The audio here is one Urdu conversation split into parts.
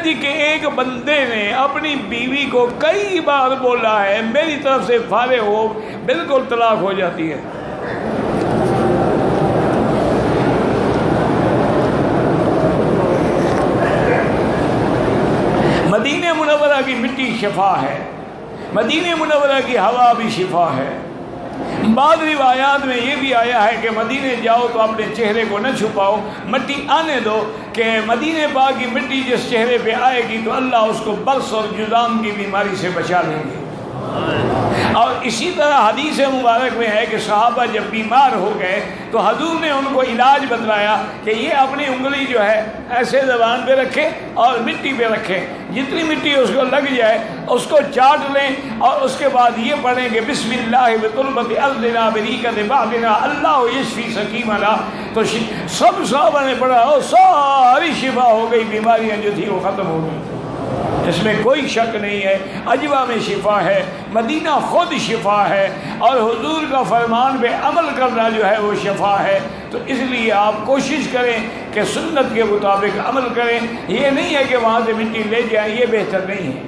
جی کہ ایک بندے نے اپنی بیوی کو کئی بار بولا ہے میری طرف سے فارغ ہو، بالکل طلاق ہو جاتی ہے۔ مدینہ منورہ کی مٹی شفا ہے، مدینہ منورہ کی ہوا بھی شفا ہے۔ بعض روایات میں یہ بھی آیا ہے کہ مدینے جاؤ تو اپنے چہرے کو نہ چھپاؤ، مٹی آنے دو، کہ مدینے پاک کی مٹی جس چہرے پہ آئے گی تو اللہ اس کو برس اور جذام کی بیماری سے بچا لیں گے۔ اور اسی طرح حدیث مبارک میں ہے کہ صحابہ جب بیمار ہو گئے تو حضور نے ان کو علاج بتلایا کہ یہ اپنی انگلی جو ہے ایسے زبان پہ رکھے اور مٹی پہ رکھے، جتنی مٹی اس کو لگ جائے اس کو چاٹ لیں، اور اس کے بعد یہ پڑھیں کہ بسم اللہ بتربت ارضنا بریقت بعدنا اللہ یشفی سقیمنا، تو سب صحابہ نے پڑھا اور ساری شفا ہو گئی، بیماریاں جو تھی وہ ختم ہو گئی۔ اس میں کوئی شک نہیں ہے، عجوہ میں شفا ہے، مدینہ خود شفا ہے، اور حضور کا فرمان پہ عمل کرنا جو ہے وہ شفا ہے۔ تو اس لیے آپ کوشش کریں کہ سنت کے مطابق عمل کریں، یہ نہیں ہے کہ وہاں سے مٹی لے جائیں، یہ بہتر نہیں ہے۔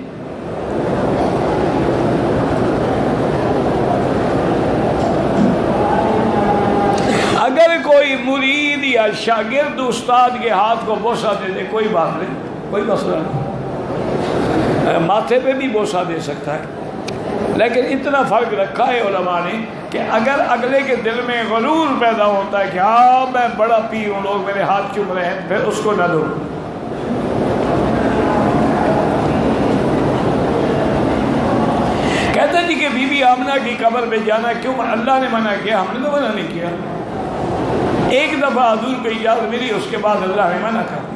اگر کوئی مرید یا شاگرد استاد کے ہاتھ کو بوسہ دے دے کوئی بات نہیں، کوئی مسئلہ نہیں، ماتھے پہ بھی بوسہ دے سکتا ہے، لیکن اتنا فرق رکھا ہے علماء نے کہ اگر اگلے کے دل میں غرور پیدا ہوتا ہے کہ ہاں میں بڑا پیر ہوں، لوگ میرے ہاتھ چوم رہے ہیں، پھر اس کو نہ دو۔ کہتے ہیں جی کہ بی بی آمنہ کی قبر پہ جانا کیوں اللہ نے منع کیا؟ ہم نے تو منع نہیں کیا، ایک دفعہ حضور کو اجازت ملی، اس کے بعد اللہ نے منع کر دیا۔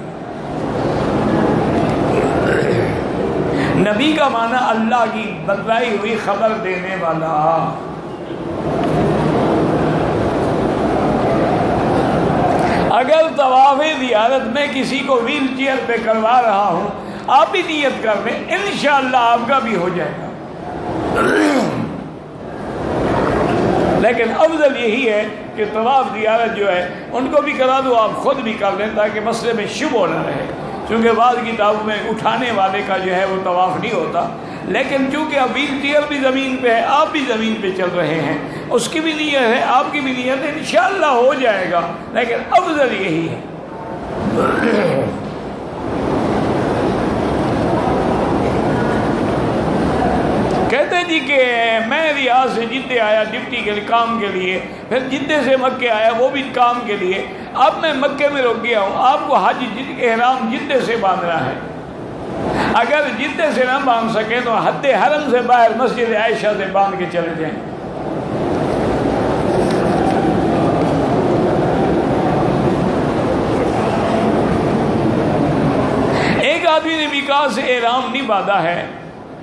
نبی کا معنی اللہ کی بتلائی ہوئی خبر دینے والا۔ اگر طواف زیارت میں کسی کو ویل چیئر پہ کروا رہا ہوں، آپ بھی نیت کر لیں، انشاءاللہ آپ کا بھی ہو جائے گا۔ لیکن افضل یہی ہے کہ طواف زیارت جو ہے ان کو بھی کرا دو، آپ خود بھی کر لیں، تاکہ مسئلے میں شبہ نہ رہے، کیونکہ بعض کتابوں میں اٹھانے والے کا جو ہے وہ طواف نہیں ہوتا، لیکن چونکہ اب ویل چیئر بھی زمین پہ ہے، آپ بھی زمین پہ چل رہے ہیں، اس کی بھی نیت ہے، آپ کی بھی نیت ہے، انشاءاللہ ہو جائے گا، لیکن افضل یہی ہے۔ کہتے جی کہ میں ریاض سے جدے آیا ڈپٹی کے کام کے لیے، پھر جدے سے مکے آیا وہ بھی کام کے لیے، اب میں مکے میں رک گیا ہوں، آپ کو حج احرام جدے سے باندھنا ہے، اگر جدے سے نہ باندھ سکے تو حد حرم سے باہر مسجد عائشہ سے باندھ کے چلے جائیں۔ ایک آدمی نے وکاس سے احرام نہیں باندھا ہے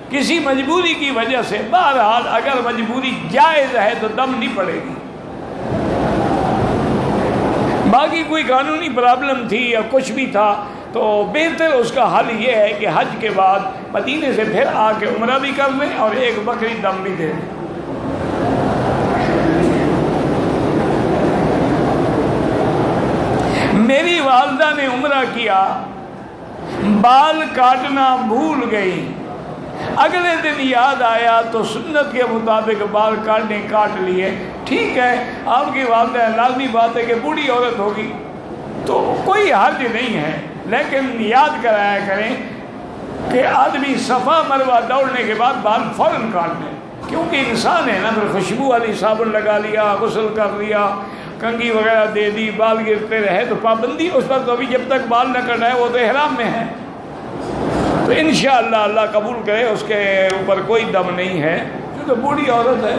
کسی مجبوری کی وجہ سے، بہرحال اگر مجبوری جائز ہے تو دم نہیں پڑے گی، باقی کوئی قانونی پرابلم تھی یا کچھ بھی تھا تو بہتر اس کا حل یہ ہے کہ حج کے بعد مدینے سے پھر آ کے عمرہ بھی کر لیں اور ایک بکری دم بھی دے دیں۔ میری والدہ نے عمرہ کیا، بال کاٹنا بھول گئی، اگلے دن یاد آیا تو سنت کے مطابق بال کاٹ لیے، ٹھیک ہے، آپ کی والدہ لازمی بات ہے کہ بوڑھی عورت ہوگی تو کوئی حرج نہیں ہے، لیکن یاد کرایا کریں کہ آدمی صفا مروہ دوڑنے کے بعد بال فوراً کاٹ لیں، کیونکہ انسان ہے نا، پھر خوشبو والی صابن لگا لیا، غسل کر لیا، کنگھی وغیرہ دے دی، بال گرتے رہے تو پابندی اس پر، تو ابھی جب تک بال نہ کٹائے وہ تو احرام میں ہے، تو انشاءاللہ اللہ قبول کرے اس کے اوپر کوئی دم نہیں ہے کیونکہ بوڑھی عورت ہے۔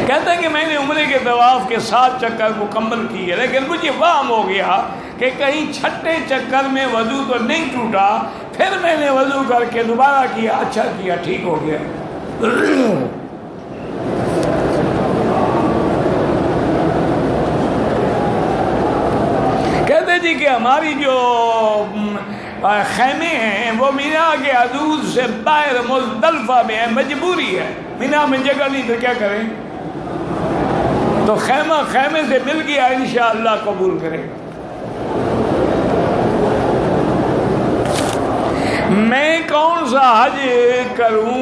کہتا ہے کہ میں نے عمرے کے طواف کے 7 چکر مکمل کیے، لیکن مجھے وہم ہو گیا کہ کہیں چھٹے چکر میں وضو تو نہیں ٹوٹا، پھر میں نے وضو کر کے دوبارہ کیا، اچھا کیا، ٹھیک ہو گیا۔ کہتے جی کہ ہماری جو خیمے ہیں وہ مینا کے حدود سے باہر مزدلفہ میں ہے، مجبوری ہے، مینا میں جگہ نہیں تو کیا کریں، تو خیمے سے مل گیا، انشاءاللہ قبول کرے گا۔ میں کون سا حج کروں؟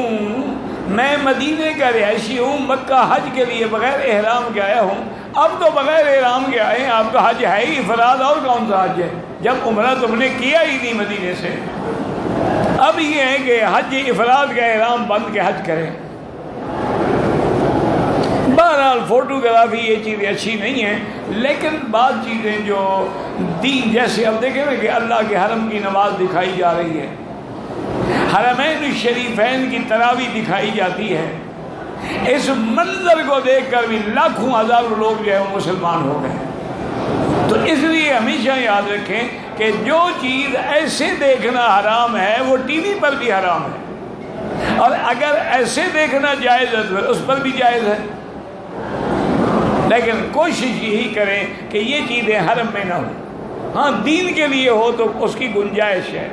میں مدینے کا رہائشی ہوں، مکہ حج کے لیے بغیر احرام کے آیا ہوں۔ اب تو بغیر احرام کے آئے ہیں، آپ کا حج ہے ہی افراد، اور کون سا حج ہے جب عمرہ تم نے کیا ہی نہیں مدینے سے۔ اب یہ ہے کہ حج افراد کا احرام بند کے حج کریں۔ بہرحال فوٹوگرافی یہ چیزیں اچھی نہیں ہیں، لیکن بعض چیزیں جو دین، جیسے اب دیکھیں نا کہ اللہ کے حرم کی نماز دکھائی جا رہی ہے، حرمین الشریفین کی تراویح دکھائی جاتی ہے، اس منظر کو دیکھ کر بھی لاکھوں ہزاروں لوگ جو ہے وہ مسلمان ہو گئے۔ تو اس لیے ہمیشہ یاد رکھیں کہ جو چیز ایسے دیکھنا حرام ہے وہ ٹی وی پر بھی حرام ہے، اور اگر ایسے دیکھنا جائز ہے تو اس پر بھی جائز ہے، لیکن کوشش یہی کریں کہ یہ چیزیں حرم میں نہ ہوں۔ ہاں دین کے لیے ہو تو اس کی گنجائش ہے۔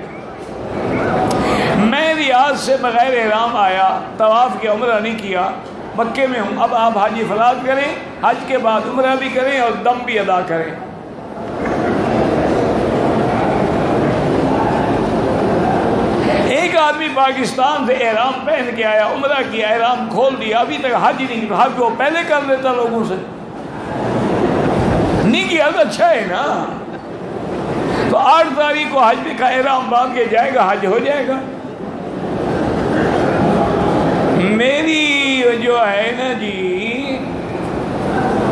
میں ریاض سے بغیر احرام آیا، طواف کے عمرہ نہیں کیا، مکے میں ہوں۔ اب آپ حج افراد کریں، حج کے بعد عمرہ بھی کریں اور دم بھی ادا کریں۔ ایک آدمی پاکستان سے احرام پہن کے آیا، عمرہ کیا، احرام کھول دیا، ابھی تک حج نہیں کیا۔ حج وہ پہلے کر لیتا لوگوں سے، نہیں کیا تو اچھا ہے نا۔ تو 8 تاریخ کو حج کا احرام باندھ کے جائے گا، حج ہو جائے گا۔ میری جو ہے نا جی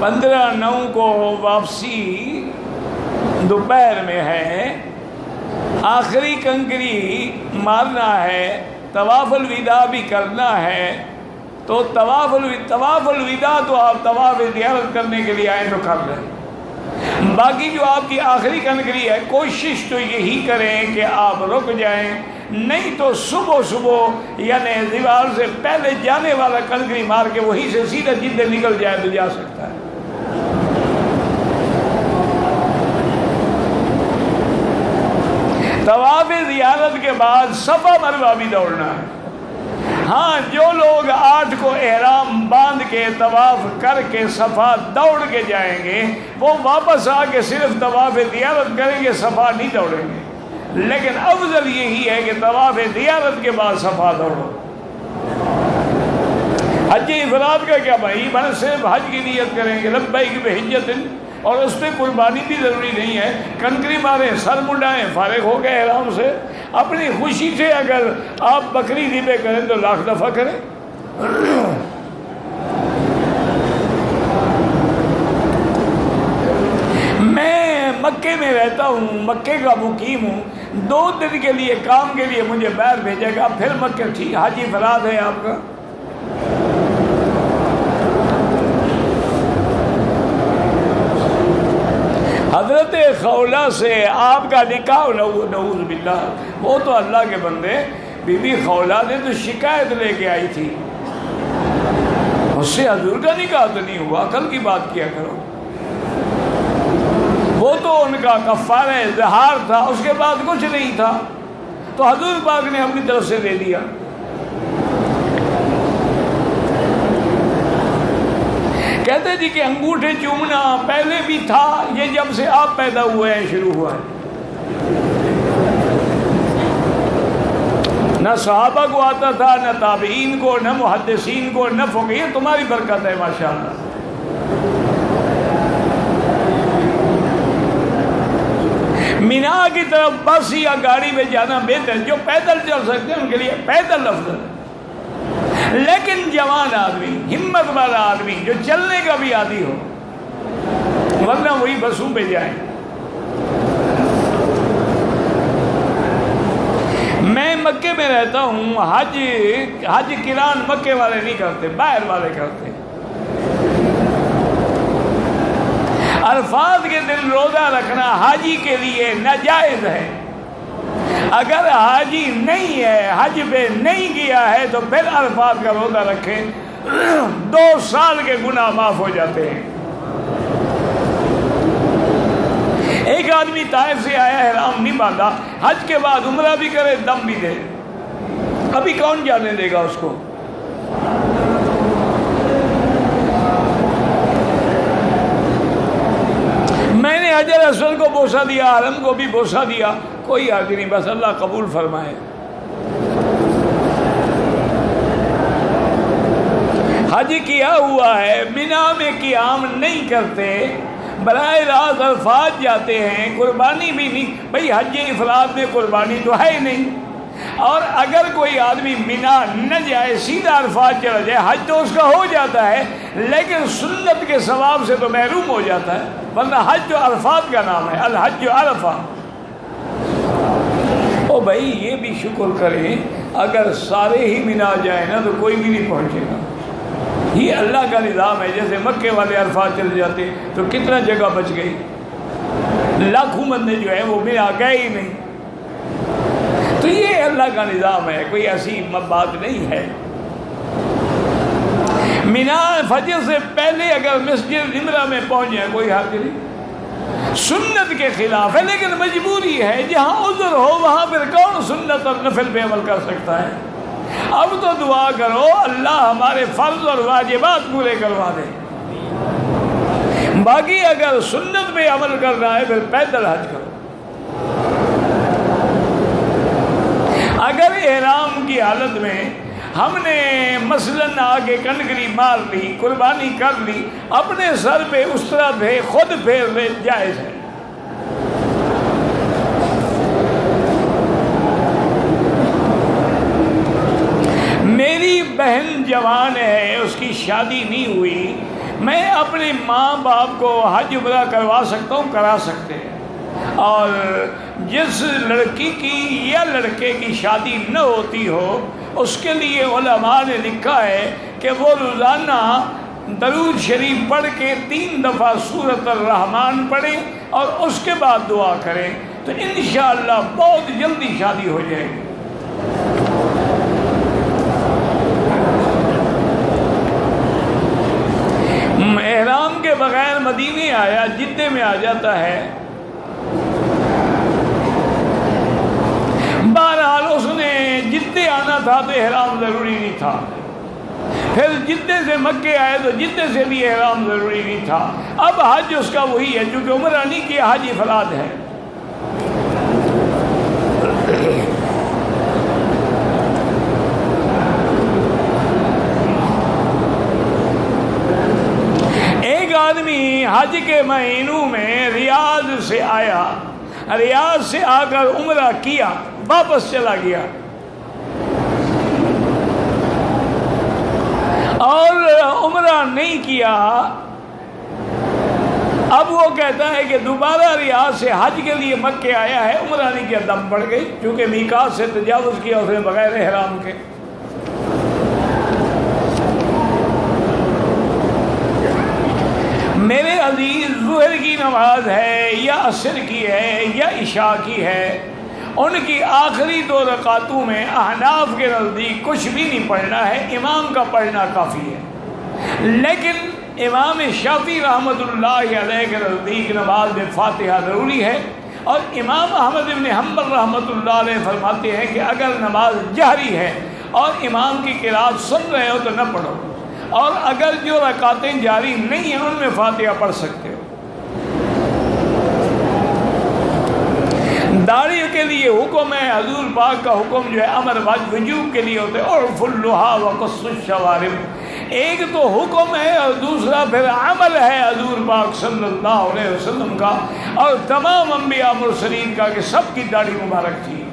15/9 کو واپسی دوپہر میں ہے، آخری کنکری مارنا ہے، طواف الوداع بھی کرنا ہے۔ تو طواف الوداع تو آپ طواف زیارت کرنے کے لیے آئیں تو کر لیں، باقی جو آپ کی آخری کنکری ہے کوشش تو یہی کریں کہ آپ رک جائیں، نہیں تو صبح یعنی دیوار سے پہلے جانے والا کنکری مار کے وہیں سے سیدھا جدہ نکل جائے تو جا سکتا ہے۔ طواف زیارت کے بعد صفا مروہ بھی دوڑنا ہے۔ ہاں جو لوگ 8 کو احرام باندھ کے طواف کر کے صفا دوڑ کے جائیں گے، وہ واپس آ کے صرف طواف زیارت کریں گے، صفا نہیں دوڑیں گے۔ لیکن افضل یہی ہے کہ طواف زیارت کے بعد صفا دوڑو۔ حج افراد کا کیا بھائی، بس صرف حج کی نیت کریں گے، لبیک بحجۃ، اور اس پہ قربانی بھی ضروری نہیں ہے، کنکری ماریں، سر منڈائیں، فارغ ہو گئے احرام سے۔ اپنی خوشی سے اگر آپ بکری ذبح کریں تو لاکھ دفعہ کریں۔ میں مکے میں رہتا ہوں، مکے کا مقیم ہوں، 2 دن کے لیے کام کے لیے مجھے باہر بھیجے گا، پھر مکے ٹھیک حج افراد ہے آپ کا۔ حضرت خولہ سے آپ کا نکاح، نعوذ باللہ، وہ تو اللہ کے بندے، بی بی خولہ نے تو شکایت لے کے آئی تھی، اس سے حضور کا نکاح تو نہیں ہوا، عقل کی بات کیا کرو۔ وہ تو ان کا کفارہ ظہار تھا، اس کے بعد کچھ نہیں تھا، تو حضور پاک نے اپنی طرف سے دے دیا۔ کہتے جی کہ انگوٹھے چومنا پہلے بھی تھا، یہ جب سے آپ پیدا ہوئے ہیں شروع ہوا ہے۔ نہ صحابہ کو آتا تھا، نہ تابعین کو، نہ محدثین کو، نہ فقیہ، تمہاری برکت ہے ماشاءاللہ۔ مینا کی طرف بس یا گاڑی میں جانا بہتر، جو پیدل چل سکتے ہیں ان کے لیے پیدل افضل ہے، لیکن جوان آدمی، ہمت والا آدمی جو چلنے کا بھی عادی ہو، ورنہ وہی بسوں پہ جائیں۔ میں مکے میں رہتا ہوں، حج کران مکے والے نہیں کرتے، باہر والے کرتے۔ عرفات کے دن روزہ رکھنا حاجی کے لیے ناجائز ہے۔ اگر حاجی نہیں ہے، حج پہ نہیں گیا ہے، تو پھر عرفات کا روزہ رکھیں، 2 سال کے گناہ معاف ہو جاتے ہیں۔ ایک آدمی طائف سے آیا، احرام نہیں باندھا، حج کے بعد عمرہ بھی کرے، دم بھی دے، ابھی کون جانے دے گا اس کو؟ میں نے حجر اسود کو بوسہ دیا، حرم کو بھی بوسہ دیا، کوئی حرج نہیں، بس اللہ قبول فرمائے۔ حج کیا ہوا ہے، مینا میں قیام نہیں کرتے، براہ راست عرفات جاتے ہیں، قربانی بھی نہیں، بھئی حج افراد میں قربانی تو ہے ہی نہیں، اور اگر کوئی آدمی مینا نہ جائے سیدھا عرفات چلا جائے، حج تو اس کا ہو جاتا ہے لیکن سنت کے ثواب سے تو محروم ہو جاتا ہے، ورنہ حج تو عرفات کا نام ہے، الحج عرفہ۔ او بھائی یہ بھی شکر کریں اگر سارے ہی مینا جائیں نا تو کوئی بھی نہیں پہنچے گا، یہ اللہ کا نظام ہے۔ جیسے مکے والے عرفات چلے جاتے تو کتنا جگہ بچ گئی، لاکھوں بندے جو ہیں وہ مینا گئے ہی نہیں، تو یہ اللہ کا نظام ہے، کوئی ایسی بات نہیں ہے۔ مینا فجر سے پہلے اگر مسجد نمرہ میں پہنچ جائے کوئی حرج نہیں، سنت کے خلاف ہے لیکن مجبوری ہے، جہاں عذر ہو وہاں پھر کون سنت اور نفل پہ عمل کر سکتا ہے؟ اب تو دعا کرو اللہ ہمارے فرض اور واجبات پورے کروا دے، باقی اگر سنت پہ عمل کرنا ہے پھر پیدل حج کرو۔ اگر احرام کی حالت میں ہم نے مثلاً آگے کنکری مار لی، قربانی کر لی، اپنے سر پہ اس طرح پہ خود پھیر لے، جائز ہے۔ میری بہن جوان ہے، اس کی شادی نہیں ہوئی، میں اپنے ماں باپ کو حج عمرہ کروا سکتا ہوں؟ کرا سکتے ہیں۔ اور جس لڑکی کی یا لڑکے کی شادی نہ ہوتی ہو اس کے لیے علماء نے لکھا ہے کہ وہ روزانہ درود شریف پڑھ کے 3 دفعہ سورۃ الرحمن پڑھیں اور اس کے بعد دعا کریں تو انشاءاللہ بہت جلدی شادی ہو جائے گی۔ احرام کے بغیر مدینے آیا، جدے میں آ جاتا ہے، بہرحال اس نے جدے آنا تھا تو احرام ضروری نہیں تھا، پھر جدے سے مکے آئے تو جدے سے بھی احرام ضروری نہیں تھا، اب حج اس کا وہی ہے، چونکہ عمرہ نہیں کیا، حج افراد ہے۔ ایک آدمی حج کے مہینوں میں ریاض سے آیا، ریاض سے آ کر عمرہ کیا، واپس چلا گیا اور عمرہ نہیں کیا، اب وہ کہتا ہے کہ دوبارہ ریاض سے حج کے لیے مکے آیا ہے، عمرہ نہیں کیا، دم پڑ گئی، کیونکہ میقات سے تجاوز کیا اس نے بغیر احرام کے۔ میرے عزیز، ظہر کی نماز ہے یا عصر کی ہے یا عشاء کی ہے، ان کی آخری 2 رکعتوں میں احناف کے نزدیک کچھ بھی نہیں پڑھنا ہے، امام کا پڑھنا کافی ہے، لیکن امام شافعی رحمۃ اللہ علیہ کے نزدیک نماز میں فاتحہ ضروری ہے، اور امام احمد بن حنبل رحمۃ اللہ علیہ فرماتے ہیں کہ اگر نماز جہری ہے اور امام کی قرات سن رہے ہو تو نہ پڑھو، اور اگر جو رکعتیں جاری نہیں ہیں ان میں فاتحہ پڑھ سکتے ہو۔ داڑھی کے لیے حکم ہے، حضور پاک کا حکم جو ہے امر وجوب کے لیے ہوتے ہیں، عرف اللحیٰ وقص الشوارب، ایک تو حکم ہے اور دوسرا پھر عمل ہے حضور پاک صلی اللہ علیہ وسلم کا اور تمام انبیاء مرسلین کا کہ سب کی داڑھی مبارک تھی۔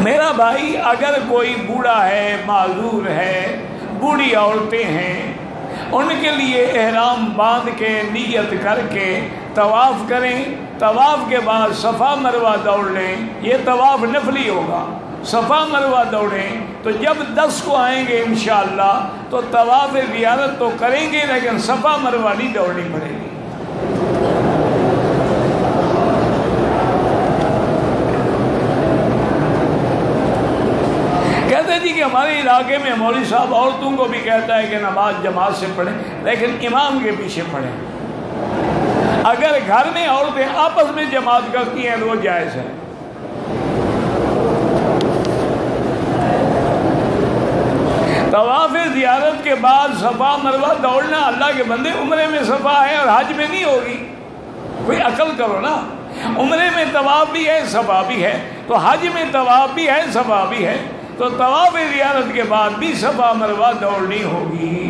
میرا بھائی، اگر کوئی بوڑھا ہے، معذور ہے، بوڑھی عورتیں ہیں، ان کے لیے احرام باندھ کے نیت کر کے طواف کریں، طواف کے بعد صفا مروہ دوڑ لیں، یہ طواف نفلی ہوگا، صفا مروہ دوڑیں، تو جب 10 کو آئیں گے انشاءاللہ تو طواف زیارت تو کریں گے لیکن صفا مروہ نہیں دوڑنی پڑے گی۔ کہتے جی کہ ہمارے علاقے میں مولوی صاحب عورتوں کو بھی کہتا ہے کہ نماز جماعت سے پڑھیں لیکن امام کے پیچھے پڑھیں، اگر گھر میں عورتیں آپس میں جماعت کرتی ہیں تو وہ جائز ہے۔ طواف زیارت کے بعد صفا مروہ دوڑنا، اللہ کے بندے عمرے میں صفا ہے اور حج میں نہیں ہوگی، کوئی عقل کرو نا۔ عمرے میں طواف بھی ہے صفا بھی ہے، تو حج میں طواف بھی ہے صفا بھی ہے، تو طواف زیارت کے بعد بھی صفا مروہ دوڑنی ہوگی۔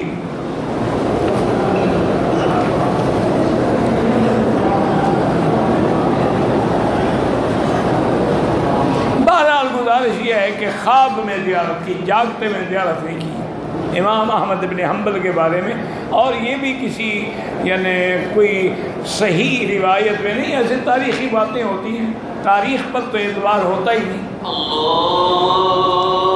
بہرحال گزارش یہ ہے کہ خواب میں زیارت کی، جاگتے میں زیارت نہیں کی امام احمد بن حنبل کے بارے میں، اور یہ بھی کسی یعنی کوئی صحیح روایت میں نہیں، ایسے تاریخی باتیں ہوتی ہیں، تاریخ پر تو اعتبار ہوتا ہی نہیں۔ اللہ